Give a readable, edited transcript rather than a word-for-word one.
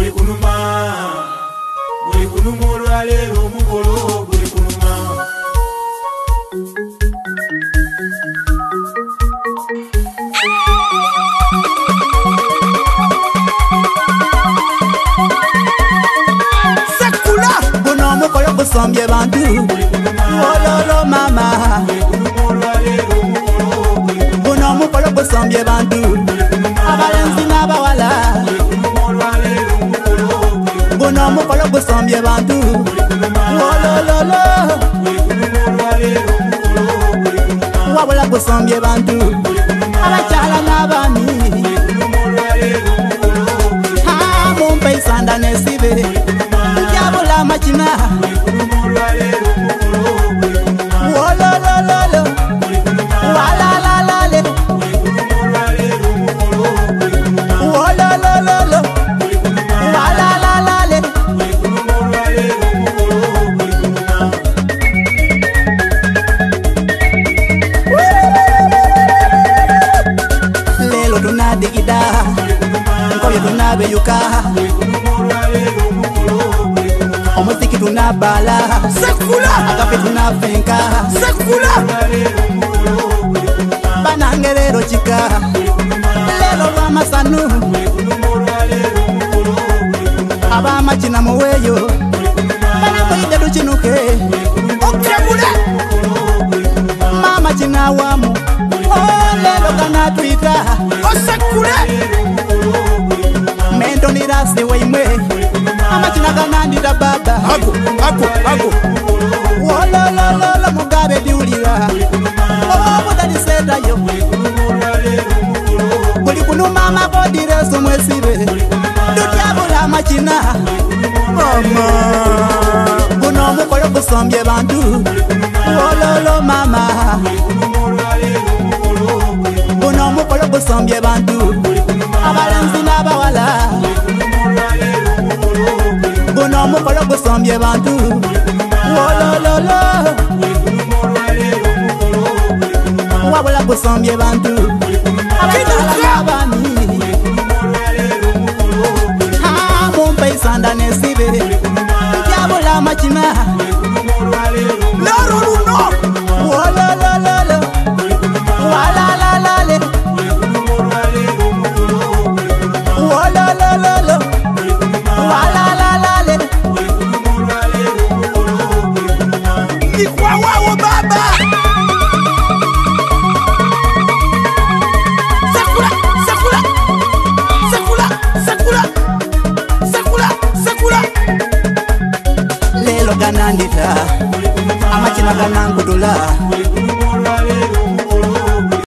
buli kunuma olwaleero omukolo buli kunuma. Sekula guno omukolo gusombye bantu ololo mama. Guno omukolo gusombye bantu abalenzi n'abawala. Guno omukolo gusombye bantu olololo wabula gusombye bantu abakyala n'abaami. Mumpe isanda nesibe yabula amakina olololo walalalale olololo walalalale. Lelo tunadigida nkoye tunabeyuka omuziki tunabala sekula akape tunafenka sekula banange lero chika lelo lwamasanu abamakina muweyo banakoyide lukinuke okebule mama kina wamu lelo kanatwita osekule mentonirasi weimwe amakina kanandira baba ako wolololo mugabe diulira obudalisetayo buli kunuma amabodireso mwesibe tutyabula amakina mama. Guno omukolo gusombye bantu wololo mama. Guno omukolo gusombye bantu abalenzi n'abawala. Guno omukolo gusombye bantu wolololo wabula gusombye bantu abakyala n'abaami. Mumpe isanda nesibe yabula amakina lero luno wolololo walalalale wolololo walalalale. Ikwawawo baba sekula sekula sekula sekula sekula sekula lelo ganandita amakina ganangudula